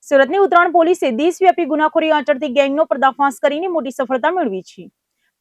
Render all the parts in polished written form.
સુરતની ઉત્તરાયણ પોલીસે દેશવ્યાપી ગુનાખોરી આચરતી ગેંગનો પર્દાફાશ કરીને મોટી સફળતા મેળવી છે।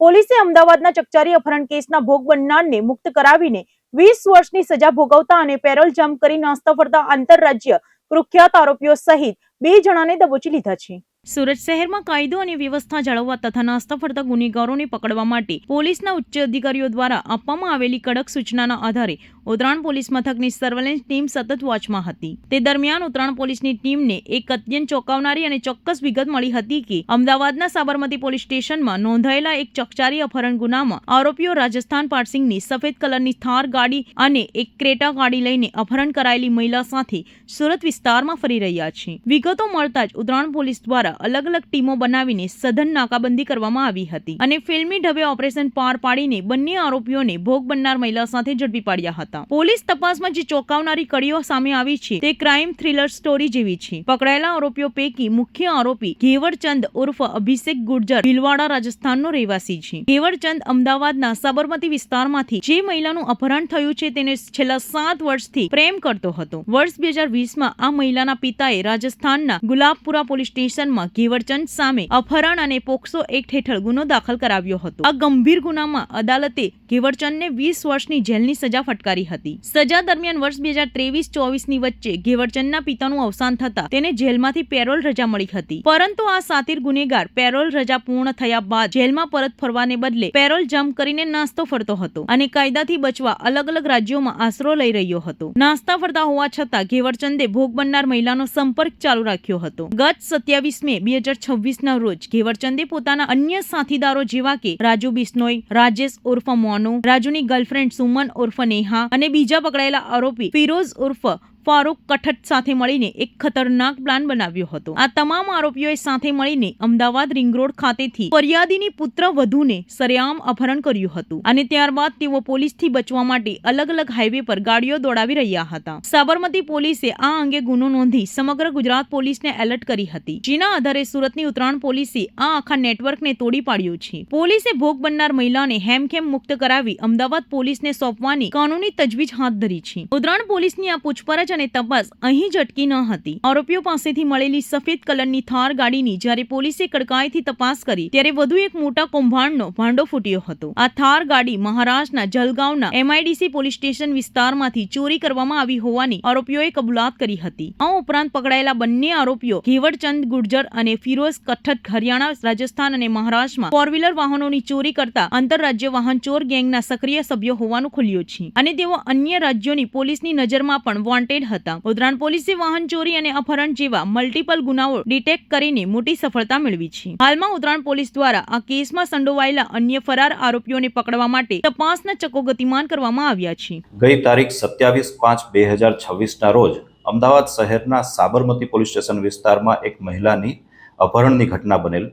પોલીસે અમદાવાદના ચકચારી અપહરણ કેસના ભોગ બનનારને મુક્ત કરાવીને 20 વર્ષની સજા ભોગવતા અને પેરોલ જમ્પ કરી નાસ્તા ફરતા આંતરરાજ્ય કુખ્યાત આરોપીઓ સહિત 2 જણાને દબોચી લીધા છે। સુરત શહેરમાં કાયદો અને વ્યવસ્થા જાળવવા તથા નાસ્તા ફરતા ગુનેગારોને પકડવા માટે પોલીસના ઉચ્ચ અધિકારીઓ દ્વારા આપવામાં આવેલી કડક સૂચનાના આધારે ઉત્તરાયણ પોલીસ મથકની સર્વેલન્સ ટીમ સતત વોચમાં હતી। તે દરમિયાન ઉત્તરાયણ પોલીસની ટીમને એક અત્યંત ચોંકાવનારી અને ચોક્કસ વિગત મળી હતી કે અમદાવાદના સાબરમતી પોલીસ સ્ટેશનમાં નોંધાયેલા એક ચકચારી અપહરણ ગુનામાં આરોપીઓ રાજસ્થાન પાર્સિંગની સફેદ કલરની થાર ગાડી અને એક ક્રેટા ગાડી લઈને અપહરણ કરાયેલી મહિલા સાથે સુરત વિસ્તારમાં ફરી રહ્યા છે। વિગતો મળતા જ ઉત્તરાયણ પોલીસ દ્વારા અલગ અલગ ટીમો બનાવીને સઘન નાકાબંધી કરવામાં આવી હતી અને ફિલ્મી ઢબે ઓપરેશન પાર પાડીને બંને આરોપીઓને ભોગ બનનાર મહિલા સાથે ઝડપી પાડ્યા હતા। પોલીસ તપાસમાં જે ચોંકાવનારી કડીઓ સામે આવી છે તે ક્રાઇમ થ્રિલર સ્ટોરી જેવી છે। પકડાયેલા આરોપીઓ પૈકી મુખ્ય આરોપી ઘેવરચંદ ઉર્ફ અભિષેક ગુર્જર ભીલવાડા રાજસ્થાનનો રહેવાસી છે। ઘેવરચંદ અમદાવાદના સાબરમતી વિસ્તારમાંથી જે મહિલાનું અપહરણ થયું છે તેને છેલ્લા 7 વર્ષથી પ્રેમ કરતો હતો। વર્ષ 2020માં આ મહિલાના પિતાએ રાજસ્થાનના ગુલાબપુરા પોલીસ સ્ટેશનમાં ઘેવરચંદ સામે અપહરણ અને પોક્સો એક્ટ હેઠળ ગુનો દાખલ કરાવ્યો હતો। આ ગંભીર ગુનામાં અદાલતે ઘેવરચંદને 20 વર્ષની જેલની સજા ફટકારી હતી। સજા દરમિયાન વર્ષ 2023-24ની વચ્ચે ઘેવરચંદના પિતાનું અવસાન થતા તેને જેલમાંથી પેરોલ રજા મળી હતી, પરંતુ આ સાતીર ગુનેગાર પેરોલ રજા પૂર્ણ થયા બાદ જેલમાં પરત ફરવાને બદલે પેરોલ જમ્પ કરીને નાસ્તો ફરતો હતો અને કાયદાથી બચવા અલગ અલગ રાજ્યોમાં આશરો લઈ રહ્યો હતો। નાસ્તા ફરતા હોવા છતાં ઘેવરચંદે ભોગ બનનાર મહિલાનો સંપર્ક ચાલુ રાખ્યો હતો। ગત 27 મે 2026ના રોજ ઘેવરચંદે પોતાના અન્ય સાથીદારો જેવા કે રાજુ બિશ્નોઈ, રાજેશ ઉર્ફ મોનુ, રાજુની ગર્લફ્રેન્ડ સુમન ઉર્ફ નેહા અને બીજા પકડાયેલા આરોપી ફિરોઝ ઉર્ફ ફારૂક કઠટ સાથે મળીને એક ખતરનાક પ્લાન બનાવ્યો હતો। આ તમામ આરોપીઓએ સાથે મળીને અમદાવાદ રિંગ રોડ ખાતેથી ફરિયાદીની પુત્ર વધુને સરેઆમ અપહરણ કર્યું હતું અને ત્યારબાદ તેઓ પોલીસથી બચવા માટે અલગ અલગ હાઈવે પર ગાડીઓ દોડાવી રહ્યા હતા। સાબરમતી પોલીસે આ અંગે ગુનો નોંધી સમગ્ર ગુજરાત પોલીસને એલર્ટ કરી હતી, જેના આધારે સુરતની ઉત્તરાયણ પોલીસે આ આખા નેટવર્કને તોડી પાડ્યું છે। પોલીસે ભોગ બનનાર મહિલાને હેમખેમ મુક્ત કરાવી અમદાવાદ પોલીસને સોંપવાની કાનૂની તજવીજ હાથ ધરી છે। ઉત્તરાયણ પોલીસની આ પૂછપરછ અને તપાસ અહીં જ અટકી ન હતી। આરોપીઓ પાસેથી મળેલી સફેદ કલરની થાર ગાડીની જ્યારે પોલીસે કડકાઈથી તપાસ કરી ત્યારે વધુ એક મોટા કૌભાંડનો ભાંડો ફૂટ્યો હતો। આ થાર ગાડી મહારાષ્ટ્રના જલગાંવના MIDC પોલીસ સ્ટેશન વિસ્તારમાંથી ચોરી કરવામાં આવી હોવાની આરોપીઓએ કબૂલાત કરી હતી। આ ઉપરાંત પકડાયેલા બંને આરોપીઓ ઘેવરચંદ ગુર્જર અને ફિરોઝ કઠટ હરિયાણા, રાજસ્થાન અને મહારાષ્ટ્રમાં ફોર વ્હીલર વાહનોની ચોરી કરતા આંતરરાજ્ય વાહન ચોર ગેંગના સક્રિય સભ્યો હોવાનું ખુલ્યું છે અને તેઓ અન્ય રાજ્યોની પોલીસની નજરમાં પણ વોન્ટેડ હતા। ઉત્તરાયણ પોલીસે વાહન ચોરી અને અપહરણ જેવા મલ્ટીપલ ગુનાઓ ડિટેક્ટ કરીને મોટી સફળતા મેળવી છે। હાલમાં ઉત્તરાયણ પોલીસ દ્વારા આ કેસમાં સંડોવાયેલા અન્ય ફરાર આરોપીઓને પકડવા માટે તપાસના ચકો ગતિમાન કરવામાં આવ્યા છે। ગઈ તારીખ 27/5/2026ના રોજ અમદાવાદ શહેરના સાબરમતી પોલીસ સ્ટેશન વિસ્તારમાં એક મહિલાની અપહરણની ઘટના બનેલ,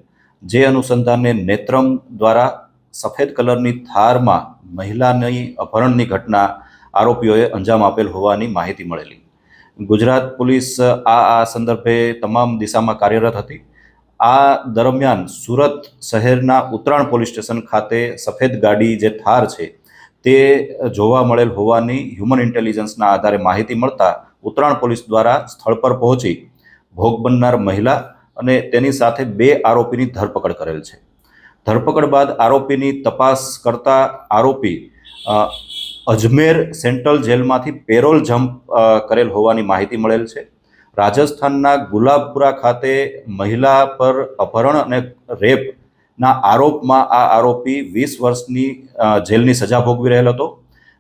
જે અનુસંધાને નેત્રમ દ્વારા સફેદ કલરની થારમાં મહિલાની અપહરણની ઘટના આરોપીઓએ અંજામ આપેલ હોવાની માહિતી મળેલી। ગુજરાત પોલીસ આ સંદર્ભે તમામ દિશામાં કાર્યરત હતી। આ દરમિયાન સુરત શહેરના ઉત્તરાયણ પોલીસ સ્ટેશન ખાતે સફેદ ગાડી જે થાર છે તે જોવા મળેલ હોવાની હ્યુમન ઇન્ટેલિજન્સના આધારે માહિતી મળતા ઉત્તરાયણ પોલીસ દ્વારા સ્થળ પર પહોંચી ભોગ બનનાર મહિલા અને તેની સાથે 2 આરોપીની ધરપકડ કરેલ છે। ધરપકડ બાદ આરોપીની તપાસ કરતા આરોપી અજમેર સેન્ટ્રલ જેલમાંથી પેરોલ જમ્પ કરેલ હોવાની માહિતી મળેલ છે। રાજસ્થાનના ગુલાબપુરા ખાતે મહિલા પર અપહરણ અને રેપના આરોપમાં આ આરોપી 20 વર્ષની જેલની સજા ભોગવી રહેલ હતો।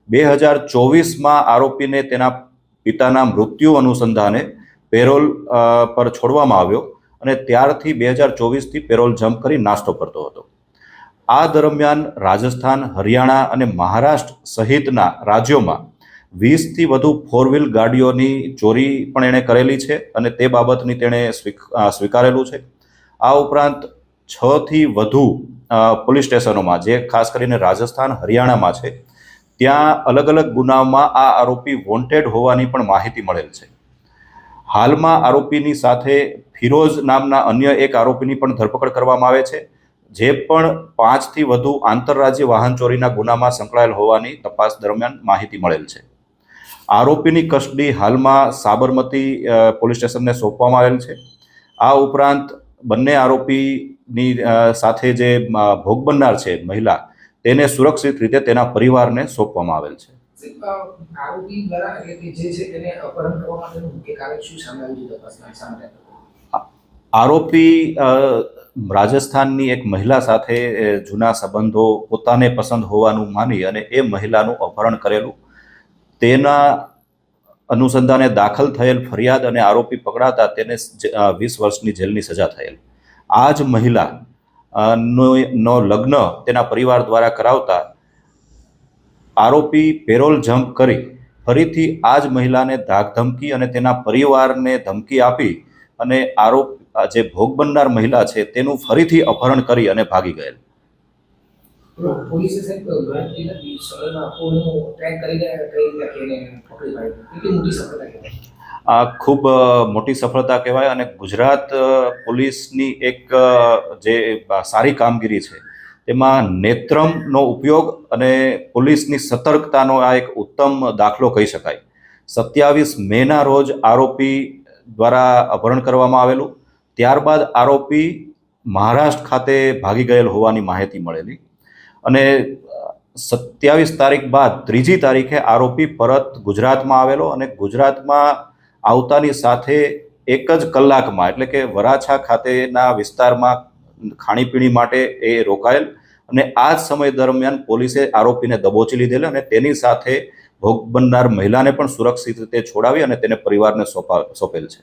2024માં આરોપીને તેના પિતાના મૃત્યુ અનુસંધાને પેરોલ પર છોડવામાં આવ્યો અને ત્યારથી 2024થી પેરોલ જમ્પ કરી નાસ્તો કરતો હતો। આ દરમિયાન રાજસ્થાન, હરિયાણા અને મહારાષ્ટ્ર સહિતના રાજ્યોમાં 20થી વધુ ફોર વ્હીલ ગાડીઓની ચોરી પણ એણે કરેલી છે અને તે બાબતની તેણે સ્વીકારેલું છે। આ ઉપરાંત 6થી વધુ પોલીસ સ્ટેશનોમાં, જે ખાસ કરીને રાજસ્થાન, હરિયાણામાં છે, ત્યાં અલગ અલગ ગુનામાં આ આરોપી વોન્ટેડ હોવાની પણ માહિતી મળેલ છે। હાલમાં આરોપીની સાથે ફિરોઝ નામના અન્ય એક આરોપીની પણ ધરપકડ કરવામાં આવે છે, જે પણ 5થી વધુ આંતરરાજ્ય વાહન ચોરીના ગુનામાં સંકળાયેલ હોવાની તપાસ દરમિયાન માહિતી મળેલ છે। આરોપીની કસ્ટડી હાલમાં સાબરમતી પોલીસ સ્ટેશનને સોંપવામાં આવેલ છે। આ ઉપરાંત બંને આરોપીની સાથે જે ભોગ બનનાર છે મહિલા, તેને સુરક્ષિત રીતે તેના પરિવારને સોંપવામાં આવેલ છે. આરોપી દ્વારા એટલે કે જે છે તેને અપહરણ કરવા માટેનું મુખ્ય કારણ શું સામે આવ્યું છે તપાસમાં સામે? આરોપી રાજસ્થાનની એક મહિલા સાથે જૂના સંબંધો પોતાને પસંદ હોવાનું માની અને એ મહિલાનું અપહરણ કરેલું. તેના અનુસંધાને દાખલ થયેલ ફરિયાદ અને આરોપી પકડાતા તેને 20 વર્ષની જેલની સજા થયેલ. આ જ મહિલા નો લગ્ન તેના પરિવાર દ્વારા કરાવતા આરોપી પેરોલ જમ્પ કરી ફરીથી આ જ મહિલાને ધાકધમકી અને તેના પરિવારને ધમકી આપી અને જે ભોગ બનનાર મહિલા છે તેનું ફરીથી અપહરણ કરી અને ભાગી ગયેલ. પોલીસે સાહેબ ગણતરીના સમયમાં આખું ટ્રેક કરીને પકડી પાડી. કેટલી મોટી સફળતા કહેવાય? આ ખૂબ મોટી સફળતા કહેવાય અને ગુજરાત પોલીસની એક જે સારી કામગીરી છે તેમાં નેત્રમનો ઉપયોગ અને પોલીસની સતર્કતાનો આ એક ઉત્તમ દાખલો કહી શકાય. 27 મેના રોજ આરોપી દ્વારા અપહરણ કરવામાં આવેલું. ત્યારબાદ આરોપી મહારાષ્ટ્ર ખાતે ભાગી ગયેલ હોવાની માહિતી મળેલી અને 27 તારીખ બાદ 3જી તારીખે આરોપી પરત ગુજરાતમાં આવેલો અને ગુજરાતમાં આવતાની સાથે એક જ કલાકમાં એટલે કે વરાછા ખાતેના વિસ્તારમાં ખાણીપીણી માટે એ રોકાયેલ અને આ જ સમય દરમિયાન પોલીસે આરોપીને દબોચી લીધેલ અને તેની સાથે ભોગ બનનાર મહિલાને પણ સુરક્ષિત રીતે છોડાવી અને તેને પરિવારને સોંપેલ છે.